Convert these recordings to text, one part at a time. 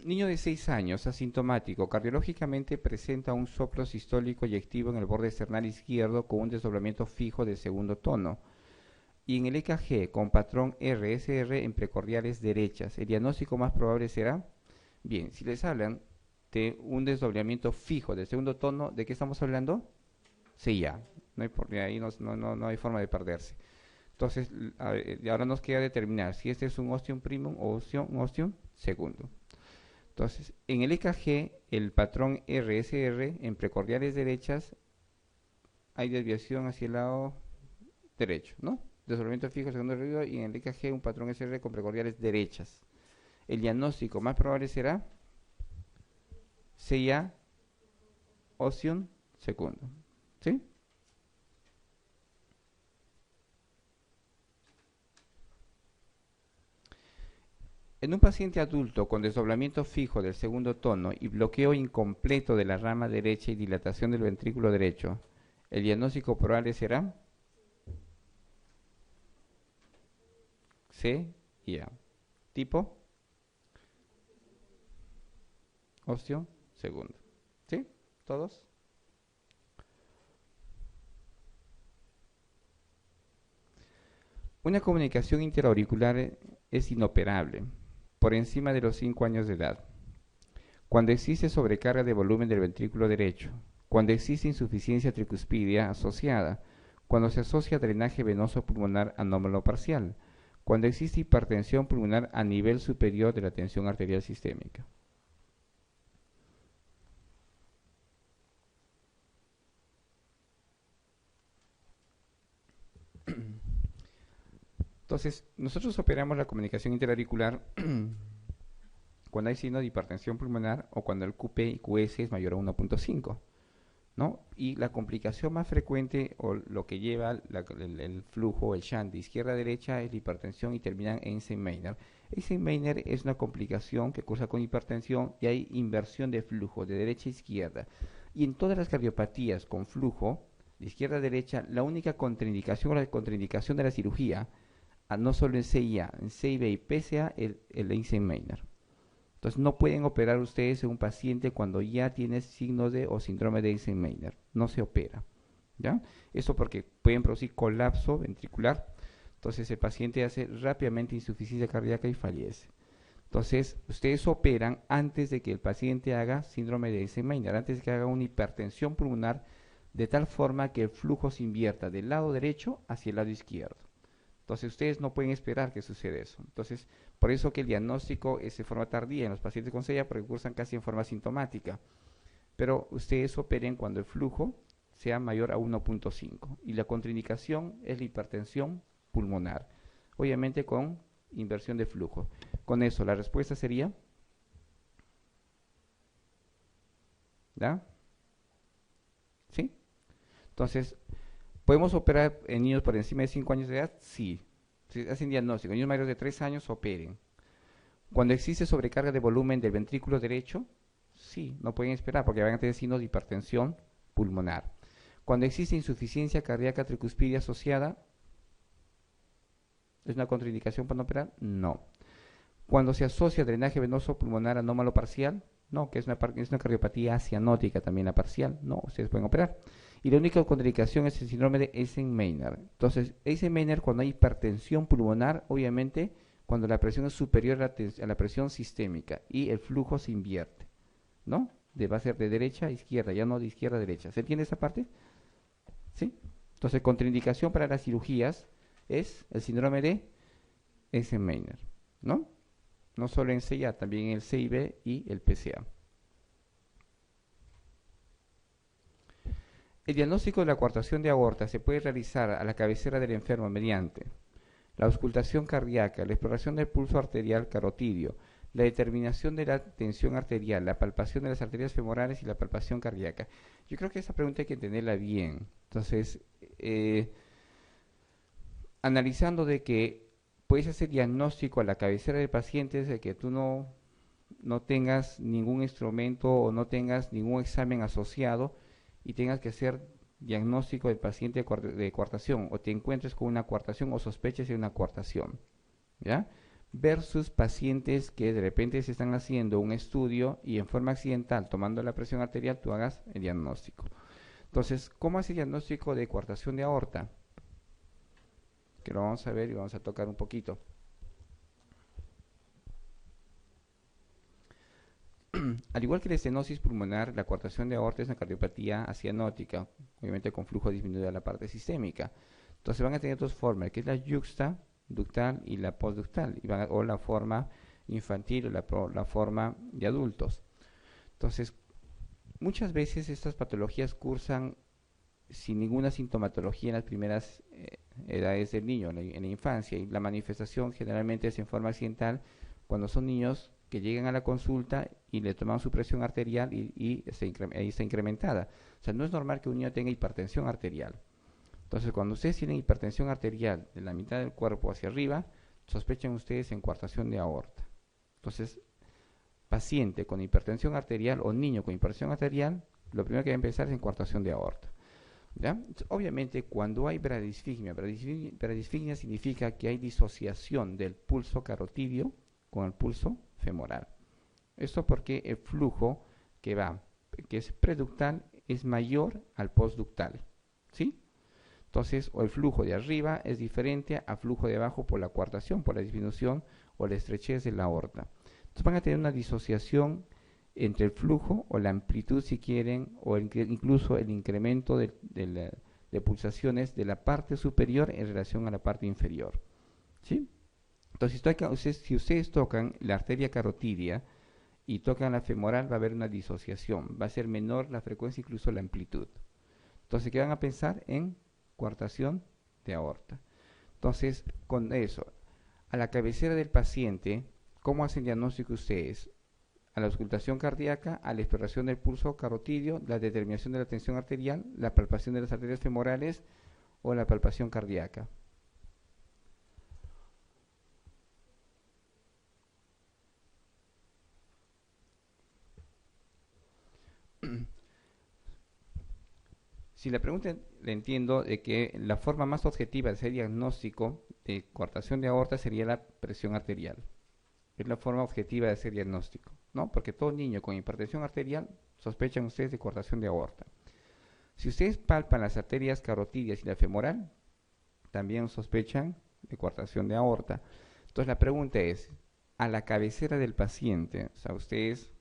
Niño de 6 años, asintomático, cardiológicamente presenta un soplo sistólico y activo en el borde esternal izquierdo con un desdoblamiento fijo del segundo tono. Y en el EKG con patrón RSR en precordiales derechas, el diagnóstico más probable será, bien, si les hablan de un desdoblamiento fijo del segundo tono, ¿de qué estamos hablando? Sí, ya, no hay, ahí no hay forma de perderse. Entonces, ahora nos queda determinar si este es un ostium primum o un ostium segundo. Entonces, en el EKG, el patrón RSR en precordiales derechas hay desviación hacia el lado derecho, ¿no? Desdoblamiento fijo segundo arriba y en el EKG un patrón SR con precordiales derechas. El diagnóstico más probable será CIA ostium segundo, ¿sí? En un paciente adulto con desdoblamiento fijo del segundo tono y bloqueo incompleto de la rama derecha y dilatación del ventrículo derecho, el diagnóstico probable será C y A. Tipo osteo segundo. ¿Sí? ¿Todos? Una comunicación interauricular es inoperable por encima de los 5 años de edad. Cuando existe sobrecarga de volumen del ventrículo derecho, cuando existe insuficiencia tricuspidia asociada, cuando se asocia drenaje venoso pulmonar anómalo parcial, cuando existe hipertensión pulmonar a nivel superior de la tensión arterial sistémica. Entonces, nosotros operamos la comunicación interauricular cuando hay signo de hipertensión pulmonar o cuando el QP y QS es mayor a 1.5, ¿no? Y la complicación más frecuente o lo que lleva el flujo, el shunt de izquierda a derecha es la hipertensión y terminan en Eisenmenger. Eisenmenger es una complicación que cursa con hipertensión y hay inversión de flujo de derecha a izquierda. Y en todas las cardiopatías con flujo de izquierda a derecha, la única contraindicación o la contraindicación de la cirugía, no solo en CIA, en CIB y PSA, el Eisenmenger. Entonces no pueden operar ustedes en un paciente cuando ya tiene signos de o síndrome de Eisenmenger. No se opera. ¿Ya? Eso porque pueden producir colapso ventricular. Entonces el paciente hace rápidamente insuficiencia cardíaca y fallece. Entonces ustedes operan antes de que el paciente haga síndrome de Eisenmenger, antes de que haga una hipertensión pulmonar, de tal forma que el flujo se invierta del lado derecho hacia el lado izquierdo. Entonces ustedes no pueden esperar que suceda eso. Entonces, por eso que el diagnóstico es de forma tardía en los pacientes con SEIA, porque cursan casi en forma sintomática. Pero ustedes operen cuando el flujo sea mayor a 1.5 y la contraindicación es la hipertensión pulmonar, obviamente con inversión de flujo. Con eso la respuesta sería, ¿ya? ¿Sí? Entonces, ¿podemos operar en niños por encima de 5 años de edad? Sí. Si hacen diagnóstico, niños mayores de 3 años operen. Cuando existe sobrecarga de volumen del ventrículo derecho, sí, no pueden esperar porque van a tener signos de hipertensión pulmonar. Cuando existe insuficiencia cardíaca tricuspidia asociada, ¿es una contraindicación para no operar? No. Cuando se asocia drenaje venoso pulmonar anómalo parcial, no, que es una cardiopatía cianótica también la parcial, no, ustedes pueden operar. Y la única contraindicación es el síndrome de Eisenmenger. Entonces, Eisenmenger cuando hay hipertensión pulmonar, obviamente, cuando la presión es superior a la presión sistémica y el flujo se invierte, ¿no? Va a ser de derecha a izquierda, ya no de izquierda a derecha. ¿Se entiende esa parte? ¿Sí? Entonces, contraindicación para las cirugías es el síndrome de Eisenmenger, ¿no? No solo en CIA, también en el CIB y el PCA. El diagnóstico de la coartación de aorta se puede realizar a la cabecera del enfermo mediante la auscultación cardíaca, la exploración del pulso arterial carotidio, la determinación de la tensión arterial, la palpación de las arterias femorales y la palpación cardíaca. Yo creo que esa pregunta hay que entenderla bien. Entonces, analizando de que puedes hacer diagnóstico a la cabecera del paciente de que tú no tengas ningún instrumento o no tengas ningún examen asociado y tengas que hacer diagnóstico del paciente de coartación o te encuentres con una coartación o sospeches de una coartación, ¿ya? versus pacientes que de repente se están haciendo un estudio y en forma accidental, tomando la presión arterial, tú hagas el diagnóstico. Entonces, ¿cómo hace el diagnóstico de coartación de aorta? Que lo vamos a ver y vamos a tocar un poquito. Al igual que la estenosis pulmonar, la coartación de aorta es una cardiopatía acianótica, obviamente con flujo disminuido de la parte sistémica. Entonces van a tener dos formas, que es la yuxtaductal y la postductal, o la forma infantil o la forma de adultos. Entonces, muchas veces estas patologías cursan sin ninguna sintomatología en las primeras edades del niño, en la infancia, y la manifestación generalmente es en forma accidental cuando son niños que llegan a la consulta y le toman su presión arterial y está incrementada. O sea, no es normal que un niño tenga hipertensión arterial. Entonces, cuando ustedes tienen hipertensión arterial de la mitad del cuerpo hacia arriba, sospechan ustedes en coartación de aorta. Entonces, paciente con hipertensión arterial o niño con hipertensión arterial, lo primero que va a empezar es en coartación de aorta. ¿Ya? Obviamente, cuando hay bradisfignia significa que hay disociación del pulso carotidio con el pulso femoral. Esto porque el flujo que es preductal, es mayor al postductal. ¿Sí? Entonces, o el flujo de arriba es diferente al flujo de abajo por la coartación, por la disminución o la estrechez de la aorta. Entonces van a tener una disociación entre el flujo o la amplitud, si quieren, o incluso el incremento de pulsaciones de la parte superior en relación a la parte inferior. ¿Sí? Entonces, si ustedes tocan la arteria carotidia y tocan la femoral, va a haber una disociación, va a ser menor la frecuencia, incluso la amplitud. Entonces, ¿qué van a pensar? En coartación de aorta. Entonces, con eso, a la cabecera del paciente, ¿cómo hacen diagnóstico ustedes? A la auscultación cardíaca, a la exploración del pulso carotidio, la determinación de la tensión arterial, la palpación de las arterias femorales o la palpación cardíaca. Si la pregunta le entiendo de que la forma más objetiva de hacer diagnóstico de coartación de aorta sería la presión arterial. Es la forma objetiva de hacer diagnóstico, ¿no? Porque todo niño con hipertensión arterial sospechan ustedes de coartación de aorta. Si ustedes palpan las arterias carotidias y la femoral, también sospechan de coartación de aorta. Entonces la pregunta es, a la cabecera del paciente, o sea, ustedes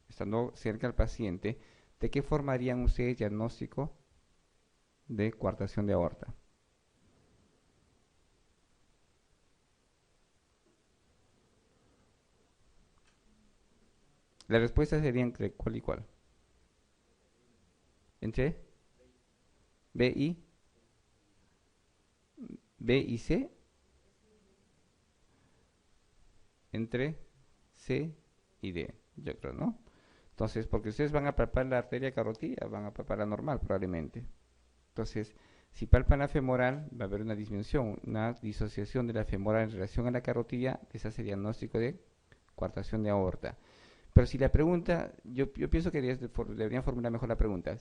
estando cerca al paciente, ¿de qué forma harían ustedes diagnóstico de coartación de aorta? La respuesta sería entre cuál y cuál. ¿Entre B y C? Entre C y D, yo creo, ¿no? Entonces, porque ustedes van a palpar la arteria carotidia, van a palpar la normal probablemente. Entonces, si palpan la femoral, va a haber una disminución, una disociación de la femoral en relación a la carotidia, les hace diagnóstico de coartación de aorta. Pero si la pregunta, yo pienso que deberían formular mejor la pregunta.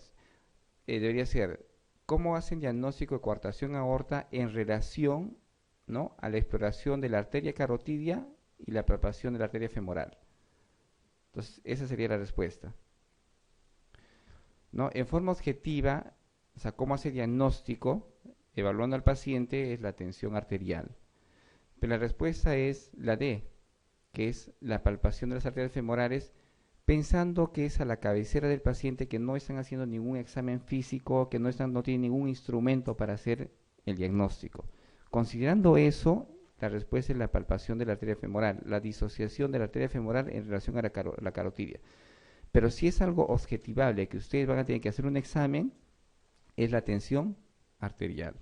Debería ser, ¿cómo hacen diagnóstico de coartación aorta en relación, ¿no?, a la exploración de la arteria carotidia y la palpación de la arteria femoral? Entonces, esa sería la respuesta, ¿no? En forma objetiva, o sea, ¿cómo hace diagnóstico evaluando al paciente? Es la tensión arterial. Pero la respuesta es la D, que es la palpación de las arterias femorales, pensando que es a la cabecera del paciente, que no están haciendo ningún examen físico, que no tienen ningún instrumento para hacer el diagnóstico. Considerando eso, la respuesta es la palpación de la arteria femoral, la disociación de la arteria femoral en relación a la carotidia. Pero si es algo objetivable, que ustedes van a tener que hacer un examen, es la tensión arterial.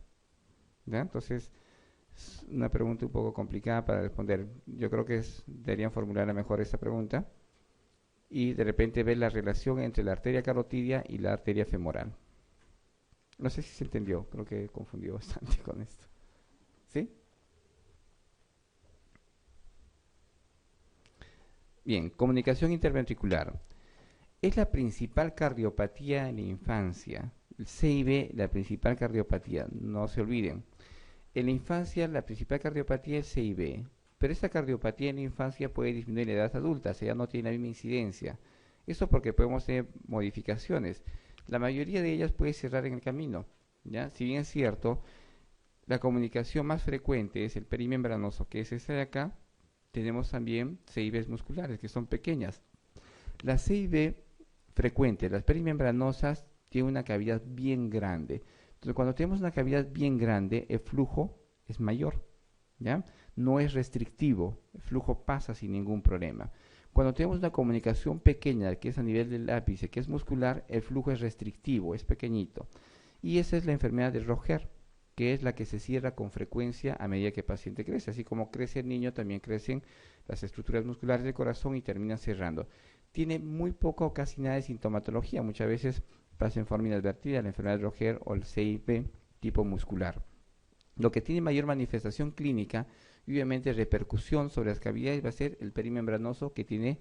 ¿Ya? Entonces, es una pregunta un poco complicada para responder. Yo creo que deberían formular mejor esta pregunta y de repente ver la relación entre la arteria carotidia y la arteria femoral. No sé si se entendió, creo que confundió bastante con esto. ¿Sí? Bien, comunicación interventricular. Es la principal cardiopatía en la infancia. El CIB, la principal cardiopatía, no se olviden. En la infancia, la principal cardiopatía es CIB. Pero esta cardiopatía en la infancia puede disminuir en la edad adulta, o sea, ya no tiene la misma incidencia. Eso porque podemos tener modificaciones. La mayoría de ellas puede cerrar en el camino, ¿ya? Si bien es cierto, la comunicación más frecuente es el perimembranoso, que es esta de acá. Tenemos también CIBs musculares, que son pequeñas. Las CIB frecuentes, las perimembranosas, tienen una cavidad bien grande. Entonces, cuando tenemos una cavidad bien grande, el flujo es mayor, ¿ya? No es restrictivo, el flujo pasa sin ningún problema. Cuando tenemos una comunicación pequeña, que es a nivel del ápice, que es muscular, el flujo es restrictivo, es pequeñito. Y esa es la enfermedad de Roger, que es la que se cierra con frecuencia a medida que el paciente crece. Así como crece el niño, también crecen las estructuras musculares del corazón y terminan cerrando. Tiene muy poca o casi nada de sintomatología. Muchas veces pasa en forma inadvertida la enfermedad de Roger o el CIP tipo muscular. Lo que tiene mayor manifestación clínica y obviamente repercusión sobre las cavidades va a ser el perimembranoso, que tiene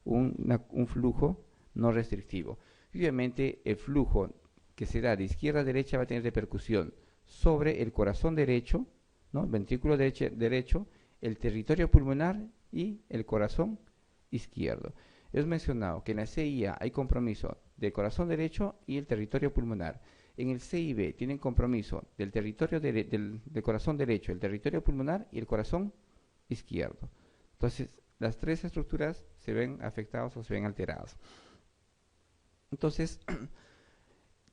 un flujo no restrictivo. Y obviamente el flujo que se da de izquierda a derecha va a tener repercusión sobre el corazón derecho, ¿no? El ventrículo derecho, el territorio pulmonar y el corazón izquierdo. He mencionado que en la CIA hay compromiso del corazón derecho y el territorio pulmonar. En el CIB tienen compromiso del territorio del corazón derecho, el territorio pulmonar y el corazón izquierdo. Entonces, las tres estructuras se ven afectadas o se ven alteradas. Entonces,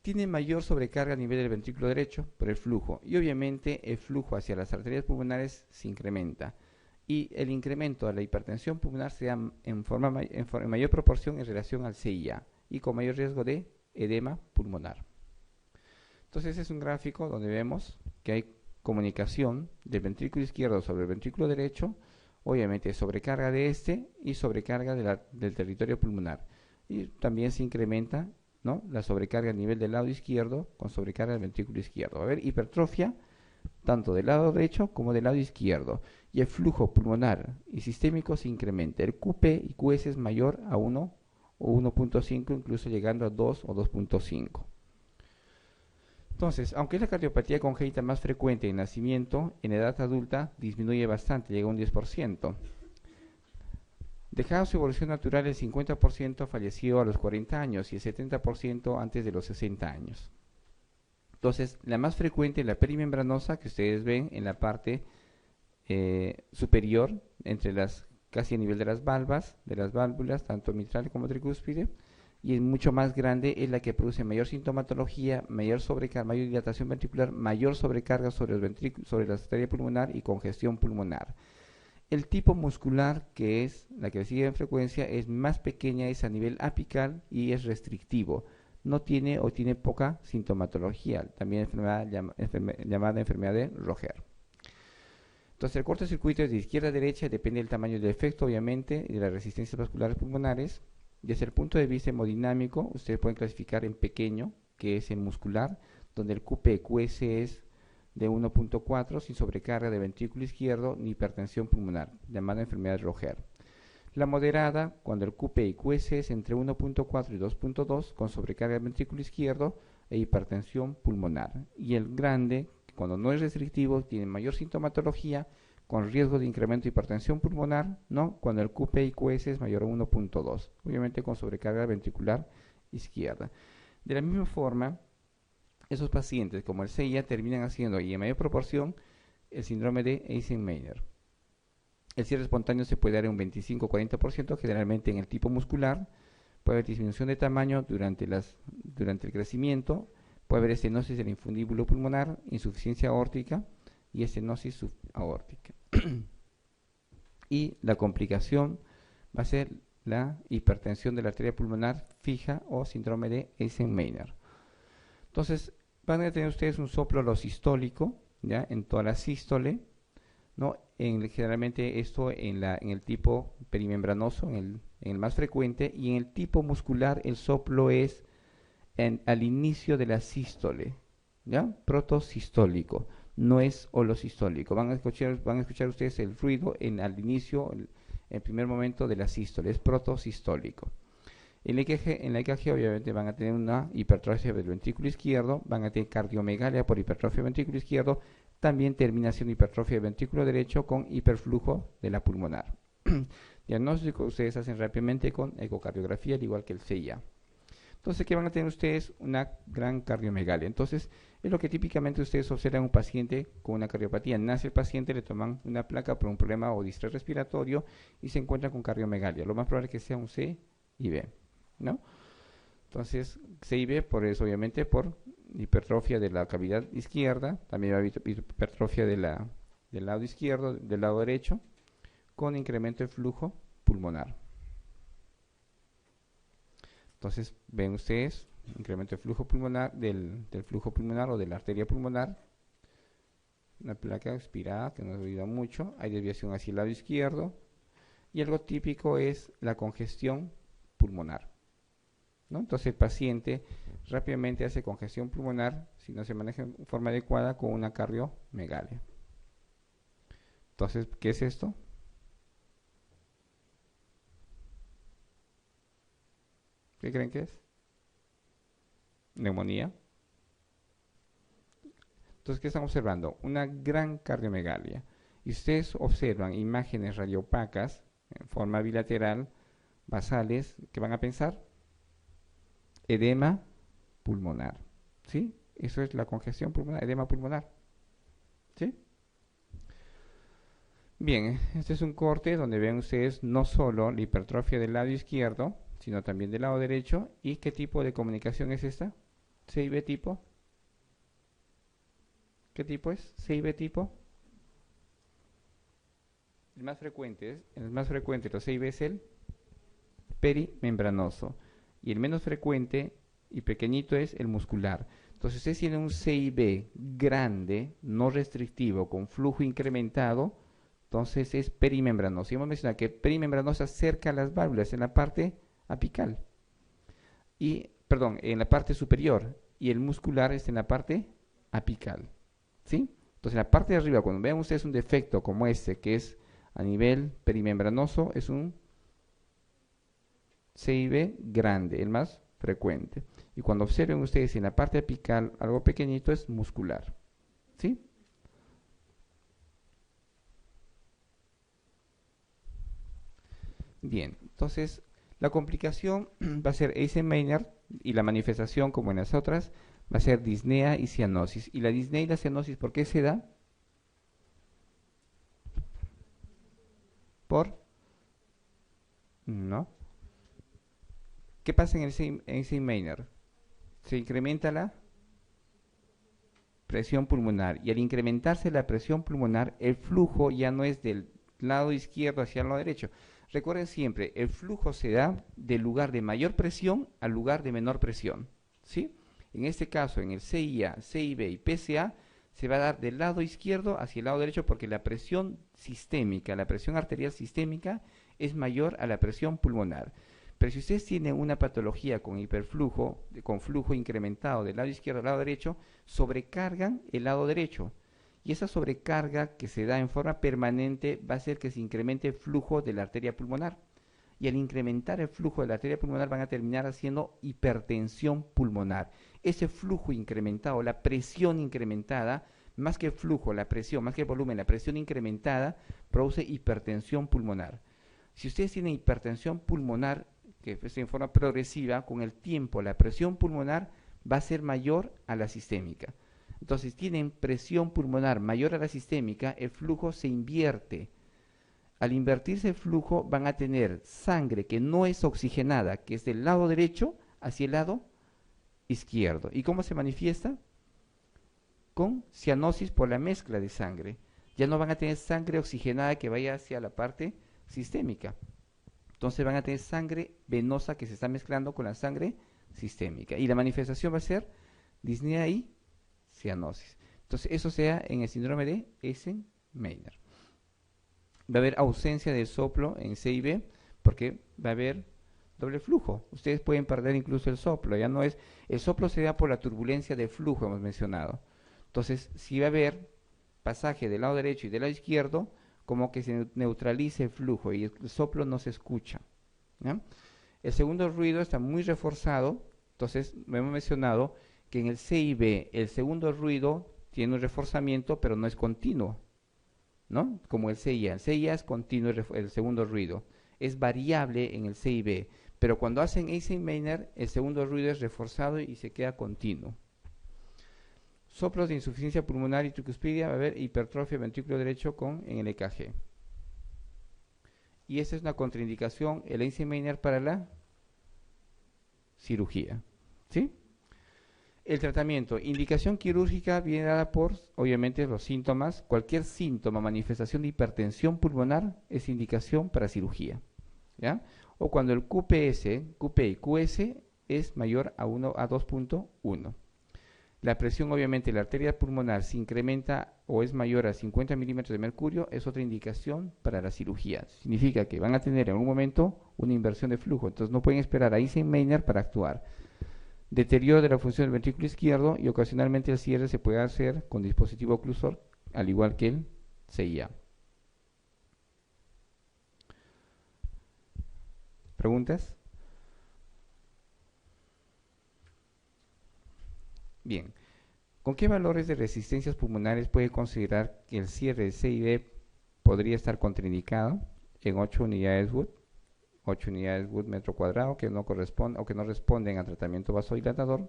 tiene mayor sobrecarga a nivel del ventrículo derecho por el flujo, y obviamente el flujo hacia las arterias pulmonares se incrementa, y el incremento de la hipertensión pulmonar se da en mayor proporción en relación al CIA y con mayor riesgo de edema pulmonar. Entonces es un gráfico donde vemos que hay comunicación del ventrículo izquierdo sobre el ventrículo derecho, obviamente sobrecarga de este y sobrecarga del territorio pulmonar, y también se incrementa, ¿no?, la sobrecarga a nivel del lado izquierdo con sobrecarga del ventrículo izquierdo. Va a haber hipertrofia tanto del lado derecho como del lado izquierdo, y el flujo pulmonar y sistémico se incrementa. El QP y QS es mayor a 1 o 1.5, incluso llegando a 2 o 2.5. Entonces, aunque es la cardiopatía congénita más frecuente en nacimiento, en edad adulta disminuye bastante, llega a un 10%. Dejado su evolución natural, el 50% falleció a los 40 años y el 70% antes de los 60 años. Entonces, la más frecuente es la perimembranosa, que ustedes ven en la parte superior, casi a nivel de las válvulas, tanto mitral como tricúspide, y es mucho más grande, es la que produce mayor sintomatología, mayor sobrecarga, mayor dilatación ventricular, mayor sobrecarga sobre la arteria pulmonar y congestión pulmonar. El tipo muscular, que es la que sigue en frecuencia, es más pequeña, es a nivel apical y es restrictivo. No tiene o tiene poca sintomatología, también llamada enfermedad de Roger. Entonces, el cortocircuito es de izquierda a derecha, depende del tamaño del efecto, obviamente, y de las resistencias vasculares pulmonares. Desde el punto de vista hemodinámico, ustedes pueden clasificar en pequeño, que es el muscular, donde el QP-QS es de 1.4, sin sobrecarga de ventrículo izquierdo ni hipertensión pulmonar, llamada enfermedad de Roger. La moderada, cuando el QP y QS es entre 1.4 y 2.2, con sobrecarga de ventrículo izquierdo e hipertensión pulmonar. Y el grande, cuando no es restrictivo, tiene mayor sintomatología, con riesgo de incremento de hipertensión pulmonar, ¿no?, cuando el QP y QS es mayor a 1.2, obviamente con sobrecarga ventricular izquierda. De la misma forma, esos pacientes, como el CIA, terminan haciendo, y en mayor proporción, el síndrome de Eisenmenger. El cierre espontáneo se puede dar en un 25-40%, generalmente en el tipo muscular. Puede haber disminución de tamaño durante el crecimiento. Puede haber estenosis del infundíbulo pulmonar, insuficiencia aórtica y estenosis subaórtica. Y la complicación va a ser la hipertensión de la arteria pulmonar fija o síndrome de Eisenmenger. Entonces, van a tener ustedes un soplo sistólico, ¿ya?, en toda la sístole, ¿no? Generalmente esto en el tipo perimembranoso, en el más frecuente, y en el tipo muscular el soplo es al inicio de la sístole, ¿ya? Protosistólico, no es holosistólico. Van a escuchar ustedes el ruido al inicio, el primer momento de la sístole, es protosistólico. En la EKG obviamente van a tener una hipertrofia del ventrículo izquierdo, van a tener cardiomegalia por hipertrofia del ventrículo izquierdo, también termina siendo hipertrofia del ventrículo derecho con hiperflujo de la pulmonar. Diagnóstico ustedes hacen rápidamente con ecocardiografía, al igual que el CIA. Entonces, ¿qué van a tener ustedes? Una gran cardiomegalia. Entonces, es lo que típicamente ustedes observan en un paciente con una cardiopatía. Nace el paciente, le toman una placa por un problema o distrés respiratorio y se encuentran con cardiomegalia. Lo más probable es que sea un C y B, ¿no? Entonces, C y B, por eso, obviamente, por hipertrofia de la cavidad izquierda, también va a haber hipertrofia del lado izquierdo, del lado derecho, con incremento de flujo pulmonar. Entonces, ven ustedes, incremento de flujo pulmonar, del flujo pulmonar o de la arteria pulmonar, una placa expirada que nos ayuda mucho, hay desviación hacia el lado izquierdo, y algo típico es la congestión pulmonar, ¿no? Entonces el paciente rápidamente hace congestión pulmonar si no se maneja en forma adecuada con una cardiomegalia. Entonces, ¿qué es esto? ¿Qué creen que es? Neumonía. Entonces, ¿qué están observando? Una gran cardiomegalia. Y ustedes observan imágenes radiopacas en forma bilateral, basales, ¿qué van a pensar? Edema pulmonar. ¿Sí? Eso es la congestión pulmonar, edema pulmonar. ¿Sí? Bien, este es un corte donde ven ustedes no solo la hipertrofia del lado izquierdo, sino también del lado derecho. ¿Y qué tipo de comunicación es esta? ¿CIB tipo? ¿Qué tipo es? ¿CIB tipo? El más frecuente de los CIB es el perimembranoso. Y el menos frecuente y pequeñito es el muscular. Entonces, ustedes tienen un CIB grande, no restrictivo, con flujo incrementado, entonces es perimembranoso. Y hemos mencionado que perimembranoso acerca a las válvulas en la parte apical. En la parte superior. Y el muscular está en la parte apical. ¿Sí? Entonces, en la parte de arriba, cuando vean ustedes un defecto como este, que es a nivel perimembranoso, es un CIB grande, el más frecuente. Y cuando observen ustedes en la parte apical algo pequeñito, es muscular. ¿Sí? Bien, entonces la complicación va a ser Eisenmenger y la manifestación, como en las otras, va a ser disnea y cianosis. Y la disnea y la cianosis, ¿por qué se da? ¿Por? No. ¿Qué pasa en el Eisenmenger? Se incrementa la presión pulmonar y al incrementarse la presión pulmonar, el flujo ya no es del lado izquierdo hacia el lado derecho. Recuerden siempre, el flujo se da del lugar de mayor presión al lugar de menor presión, ¿sí? En este caso, en el CIA, CIB y PCA, se va a dar del lado izquierdo hacia el lado derecho porque la presión sistémica, la presión arterial sistémica es mayor a la presión pulmonar. Pero si ustedes tienen una patología con hiperflujo, con flujo incrementado del lado izquierdo al lado derecho, sobrecargan el lado derecho. Y esa sobrecarga que se da en forma permanente va a hacer que se incremente el flujo de la arteria pulmonar. Y al incrementar el flujo de la arteria pulmonar van a terminar haciendo hipertensión pulmonar. Ese flujo incrementado, la presión incrementada, más que el flujo, la presión, más que el volumen, la presión incrementada, produce hipertensión pulmonar. Si ustedes tienen hipertensión pulmonar, que es en forma progresiva, con el tiempo la presión pulmonar va a ser mayor a la sistémica. Entonces, si tienen presión pulmonar mayor a la sistémica, el flujo se invierte. Al invertirse el flujo, van a tener sangre que no es oxigenada, que es del lado derecho hacia el lado izquierdo. ¿Y cómo se manifiesta? Con cianosis por la mezcla de sangre. Ya no van a tener sangre oxigenada que vaya hacia la parte sistémica. Entonces van a tener sangre venosa que se está mezclando con la sangre sistémica. Y la manifestación va a ser disnea y cianosis. Entonces eso sea en el síndrome de Eisenmenger. Va a haber ausencia de soplo en CIB porque va a haber doble flujo. Ustedes pueden perder incluso el soplo. Ya no es, el soplo se da por la turbulencia de flujo, hemos mencionado. Entonces, si va a haber pasaje del lado derecho y del lado izquierdo, como que se neutralice el flujo y el soplo no se escucha, ¿ya? El segundo ruido está muy reforzado. Entonces, hemos mencionado que en el CIB el segundo ruido tiene un reforzamiento, pero no es continuo, ¿no? Como el CIA. El CIA es continuo el segundo ruido. Es variable en el CIB, pero cuando hacen Eisenmenger, el segundo ruido es reforzado y se queda continuo. Soplos de insuficiencia pulmonar y tricuspidia, va a haber hipertrofia ventrículo derecho en el EKG. Y esta es una contraindicación, el Eisenmenger para la cirugía, ¿sí? El tratamiento, indicación quirúrgica viene dada por, obviamente, los síntomas. Cualquier síntoma, manifestación de hipertensión pulmonar es indicación para cirugía, ¿ya? O cuando el QP y QS es mayor a 2.1. La presión, obviamente, la arteria pulmonar se incrementa o es mayor a 50 milímetros de mercurio, es otra indicación para la cirugía. Significa que van a tener en algún momento una inversión de flujo, entonces no pueden esperar a Eisenmenger para actuar. Deterioro de la función del ventrículo izquierdo y ocasionalmente el cierre se puede hacer con dispositivo oclusor, al igual que el CIA. ¿Preguntas? Bien. ¿Con qué valores de resistencias pulmonares puede considerar que el cierre del CIB podría estar contraindicado? En 8 unidades Wood, 8 unidades Wood metro cuadrado que no corresponden o que no responden a tratamiento vasodilatador,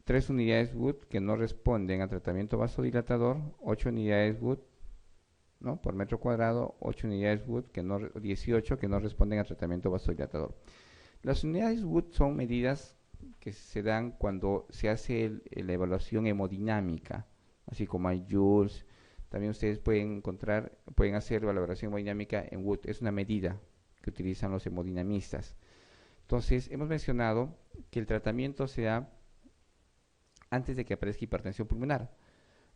3 unidades Wood que no responden a tratamiento vasodilatador, 8 unidades Wood, ¿no?, por metro cuadrado, 8 unidades Wood, 18 que no responden a tratamiento vasodilatador. Las unidades Wood son medidas que se dan cuando se hace la evaluación hemodinámica, así como hay Joules. También ustedes pueden hacer la valoración hemodinámica en Wood, es una medida que utilizan los hemodinamistas. Entonces, hemos mencionado que el tratamiento se da antes de que aparezca hipertensión pulmonar.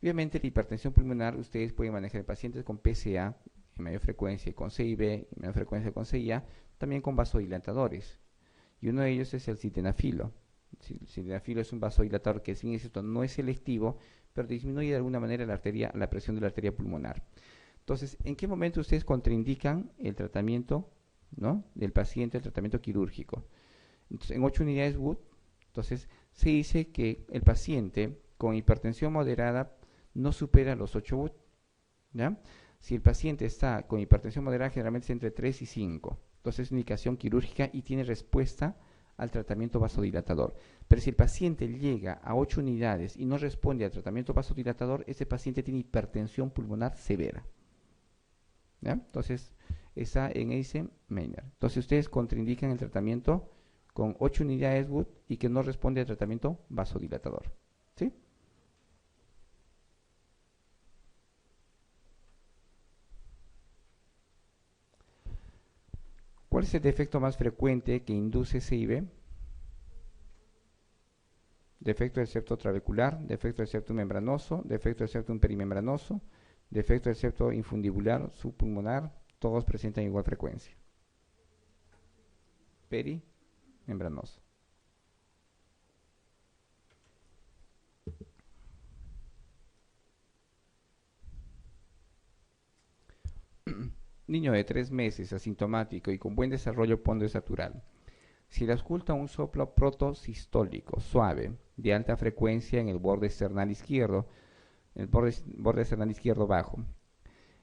Obviamente, la hipertensión pulmonar ustedes pueden manejar en pacientes con PCA en mayor frecuencia y con CIB en mayor frecuencia con CIA, también con vasodilatadores. Y uno de ellos es el sildenafilo. El sildenafilo es un vasodilatador que, sin éxito, no es selectivo, pero disminuye de alguna manera la presión de la arteria pulmonar. Entonces, ¿en qué momento ustedes contraindican el tratamiento, ¿no?, del paciente, el tratamiento quirúrgico? Entonces, en 8 unidades Wood, entonces se dice que el paciente con hipertensión moderada no supera los 8 Wood, ¿ya? Si el paciente está con hipertensión moderada, generalmente es entre 3 y 5. Entonces es una indicación quirúrgica y tiene respuesta al tratamiento vasodilatador. Pero si el paciente llega a 8 unidades y no responde al tratamiento vasodilatador, ese paciente tiene hipertensión pulmonar severa, ¿ya? Entonces está en Eisenmenger. Entonces ustedes contraindican el tratamiento con 8 unidades Wood y que no responde al tratamiento vasodilatador, ¿sí? ¿Cuál es el defecto más frecuente que induce CIB? Defecto del septo trabecular, defecto del septo membranoso, defecto del septo perimembranoso, defecto del septo infundibular, subpulmonar, todos presentan igual frecuencia. Perimembranoso. Niño de 3 meses, asintomático y con buen desarrollo ponderosatural. Si le ausculta un soplo protosistólico suave, de alta frecuencia en el borde esternal izquierdo, borde esternal izquierdo bajo.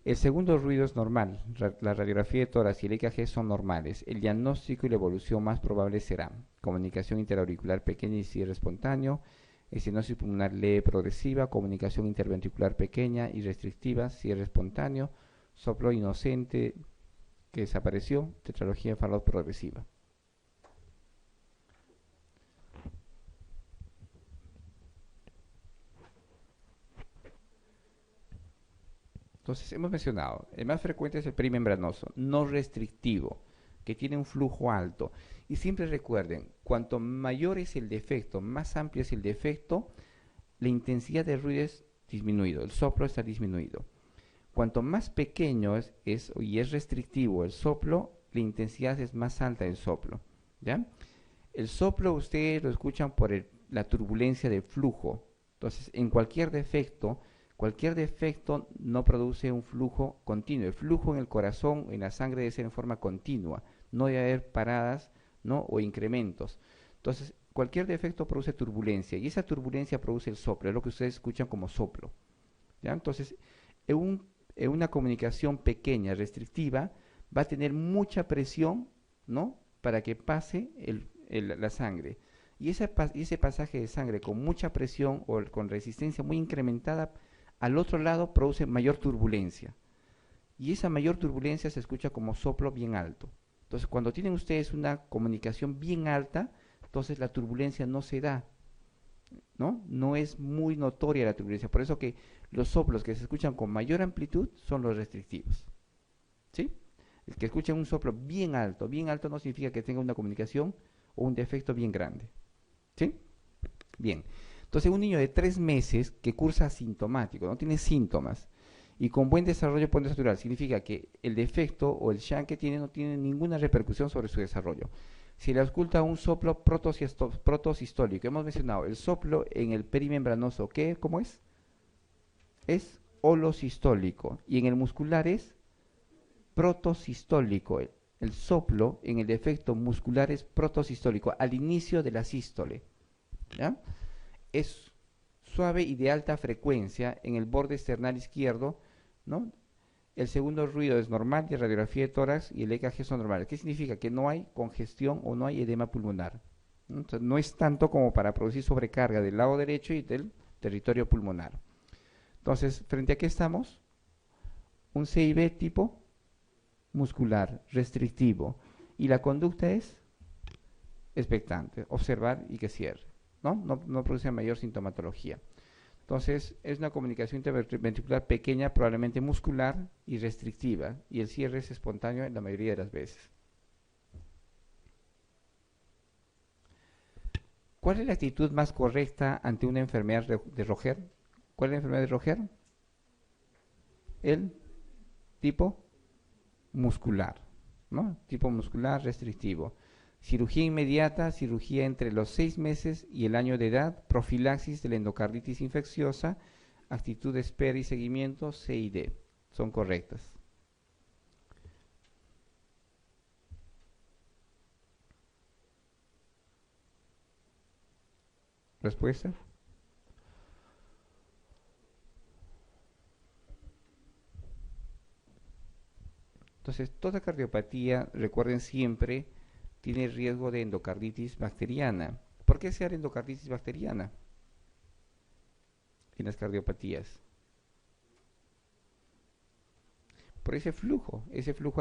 El segundo ruido es normal, la radiografía de tórax y el EKG son normales. El diagnóstico y la evolución más probable será comunicación interauricular pequeña y cierre espontáneo, estenosis pulmonar leve progresiva, comunicación interventricular pequeña y restrictiva, cierre espontáneo, soplo inocente que desapareció, tetralogía Fallot progresiva. Entonces, hemos mencionado, el más frecuente es el perimembranoso, no restrictivo, que tiene un flujo alto. Y siempre recuerden, cuanto mayor es el defecto, más amplio es el defecto, la intensidad del ruido es disminuido, el soplo está disminuido. Cuanto más pequeño y es restrictivo el soplo, la intensidad es más alta del soplo, ¿ya? El soplo ustedes lo escuchan por la turbulencia del flujo. Entonces, en cualquier defecto no produce un flujo continuo. El flujo en el corazón, en la sangre, debe ser en forma continua. No debe haber paradas, ¿no?, o incrementos. Entonces, cualquier defecto produce turbulencia y esa turbulencia produce el soplo, es lo que ustedes escuchan como soplo. ¿Ya? Entonces, en una comunicación pequeña, restrictiva, va a tener mucha presión, ¿no? Para que pase la sangre. Y ese pasaje de sangre con mucha presión o con resistencia muy incrementada, al otro lado produce mayor turbulencia. Y esa mayor turbulencia se escucha como soplo bien alto. Entonces, cuando tienen ustedes una comunicación bien alta, entonces la turbulencia no se da, ¿no? No es muy notoria la turbulencia. Por eso que los soplos que se escuchan con mayor amplitud son los restrictivos. ¿Sí? El que escuche un soplo bien alto no significa que tenga una comunicación o un defecto bien grande. ¿Sí? Bien. Entonces, un niño de 3 meses que cursa asintomático, no tiene síntomas, y con buen desarrollo postnatural, significa que el defecto o el shunt que tiene no tiene ninguna repercusión sobre su desarrollo. Si le ausculta un soplo protosistólico, hemos mencionado el soplo en el perimembranoso, ¿qué? ¿Cómo es? Es holosistólico, y en el muscular es protosistólico. El soplo en el defecto muscular es protosistólico, al inicio de la sístole. ¿Ya? Es suave y de alta frecuencia en el borde esternal izquierdo, ¿no? El segundo ruido es normal y radiografía de tórax y el EKG son normales. ¿Qué significa? Que no hay congestión o no hay edema pulmonar. ¿No? Entonces, no es tanto como para producir sobrecarga del lado derecho y del territorio pulmonar. Entonces, ¿frente a qué estamos? Un CIB tipo muscular, restrictivo. Y la conducta es expectante, observar y que cierre. No produce mayor sintomatología. Entonces, es una comunicación interventricular pequeña, probablemente muscular y restrictiva, y el cierre es espontáneo en la mayoría de las veces. ¿Cuál es la actitud más correcta ante una enfermedad de Roger? ¿Cuál es la enfermedad de Roger? El tipo muscular, ¿no? Tipo muscular restrictivo. Cirugía inmediata, cirugía entre los 6 meses y el año de edad, profilaxis de la endocarditis infecciosa, actitud de espera y seguimiento, C y D. Son correctas. ¿Respuesta? Entonces, toda cardiopatía, recuerden siempre, tiene riesgo de endocarditis bacteriana. ¿Por qué se da endocarditis bacteriana en las cardiopatías? Por ese flujo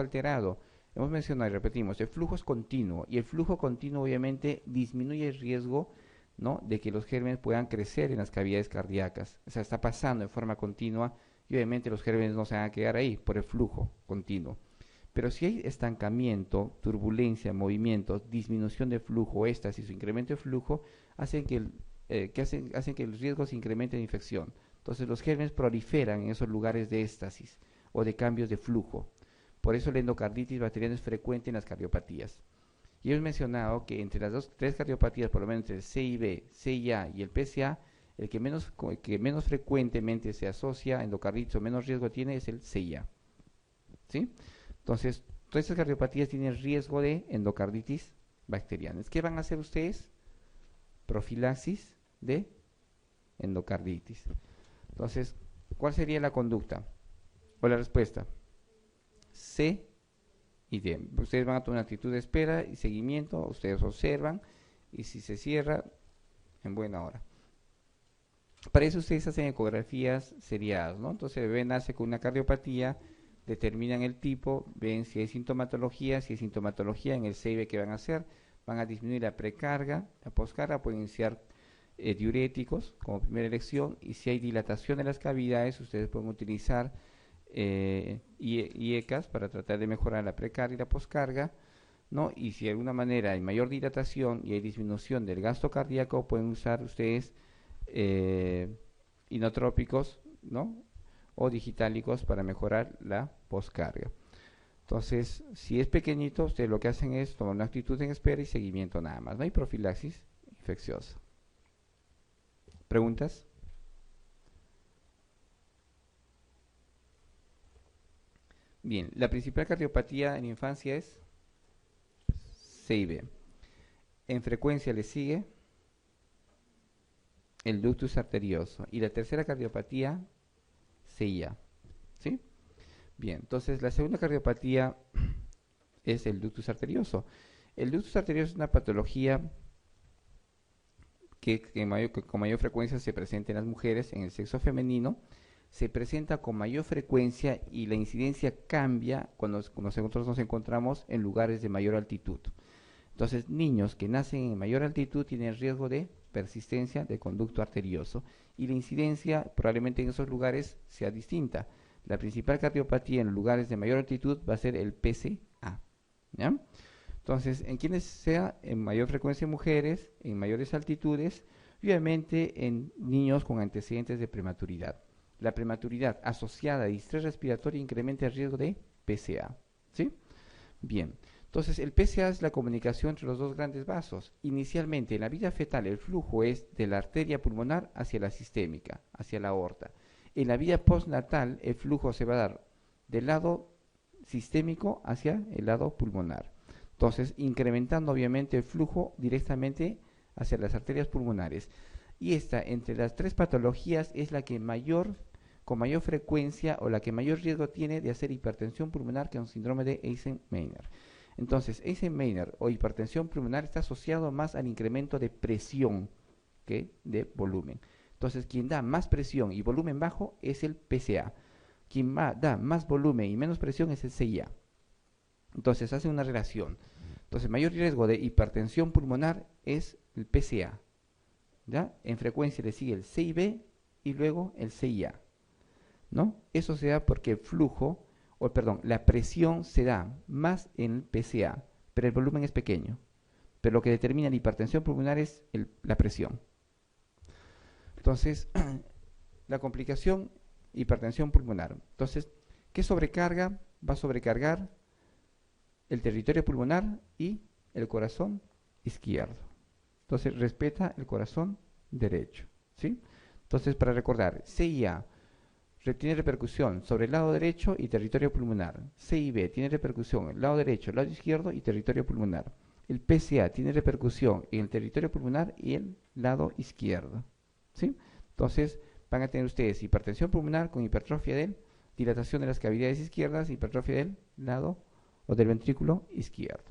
alterado. Hemos mencionado y repetimos, el flujo es continuo y el flujo continuo obviamente disminuye el riesgo, ¿no?, de que los gérmenes puedan crecer en las cavidades cardíacas. O sea, está pasando en forma continua y obviamente los gérmenes no se van a quedar ahí por el flujo continuo. Pero si hay estancamiento, turbulencia, movimientos, disminución de flujo, éstasis o incremento de flujo, hacen que el riesgo se incremente de infección. Entonces los gérmenes proliferan en esos lugares de éstasis o de cambios de flujo. Por eso la endocarditis bacteriana es frecuente en las cardiopatías. Y hemos mencionado que entre las tres cardiopatías, por lo menos entre el CIB, CIA y el PCA, el que menos frecuentemente se asocia a endocarditis o menos riesgo tiene es el CIA. ¿Sí? Entonces, todas estas cardiopatías tienen riesgo de endocarditis bacteriana. ¿Qué van a hacer ustedes? Profilaxis de endocarditis. Entonces, ¿cuál sería la conducta o la respuesta? C y D. Ustedes van a tomar una actitud de espera y seguimiento, ustedes observan y si se cierra, en buena hora. Para eso ustedes hacen ecografías seriadas, ¿no? Entonces el bebé nace con una cardiopatía, determinan el tipo, ven si hay sintomatología, en el CIB que van a hacer, van a disminuir la precarga, la poscarga, pueden iniciar diuréticos como primera elección, y si hay dilatación de las cavidades, ustedes pueden utilizar IECAS para tratar de mejorar la precarga y la poscarga, ¿no? Y si de alguna manera hay mayor dilatación y hay disminución del gasto cardíaco, pueden usar ustedes inotrópicos, ¿no?, o digitálicos para mejorar la poscarga. Entonces, si es pequeñito, ustedes lo que hacen es tomar una actitud en espera y seguimiento nada más. No hay profilaxis infecciosa. ¿Preguntas? Bien, la principal cardiopatía en infancia es CIB. En frecuencia le sigue el ductus arterioso. Y la tercera cardiopatía, CIA. ¿Sí? Bien, entonces la segunda cardiopatía es el ductus arterioso. El ductus arterioso es una patología que con mayor frecuencia se presenta en las mujeres, en el sexo femenino, se presenta con mayor frecuencia y la incidencia cambia cuando nosotros nos encontramos en lugares de mayor altitud. Entonces, niños que nacen en mayor altitud tienen riesgo de persistencia del conducto arterioso y la incidencia probablemente en esos lugares sea distinta. La principal cardiopatía en los lugares de mayor altitud va a ser el PCA. ¿Ya? Entonces, en quienes sea en mayor frecuencia en mujeres, en mayores altitudes, y obviamente en niños con antecedentes de prematuridad. La prematuridad asociada a distrés respiratorio incrementa el riesgo de PCA. ¿Sí? Bien. Entonces, el PCA es la comunicación entre los dos grandes vasos. Inicialmente, en la vida fetal, el flujo es de la arteria pulmonar hacia la sistémica, hacia la aorta. En la vida postnatal, el flujo se va a dar del lado sistémico hacia el lado pulmonar. Entonces, incrementando obviamente el flujo directamente hacia las arterias pulmonares. Y esta, entre las tres patologías, es la que con mayor frecuencia o la que mayor riesgo tiene de hacer hipertensión pulmonar, que es un síndrome de Eisenmenger. Entonces, Eisenmenger o hipertensión pulmonar está asociado más al incremento de presión que de volumen. Entonces, quien da más presión y volumen bajo es el PCA. Quien da más volumen y menos presión es el CIA. Entonces, hace una relación. Entonces, mayor riesgo de hipertensión pulmonar es el PCA. ¿Ya? En frecuencia le sigue el CIB y luego el CIA. ¿No? Eso se da porque el flujo, la presión se da más en el PCA, pero el volumen es pequeño. Pero lo que determina la hipertensión pulmonar es la presión. Entonces, la complicación, hipertensión pulmonar. Entonces, ¿qué sobrecarga? Va a sobrecargar el territorio pulmonar y el corazón izquierdo. Entonces, respeta el corazón derecho. ¿Sí? Entonces, para recordar, CIA tiene repercusión sobre el lado derecho y territorio pulmonar. CIB tiene repercusión en el lado derecho, el lado izquierdo y territorio pulmonar. El PCA tiene repercusión en el territorio pulmonar y el lado izquierdo. ¿Sí? Entonces, van a tener ustedes hipertensión pulmonar con hipertrofia dilatación de las cavidades izquierdas, hipertrofia del lado o del ventrículo izquierdo.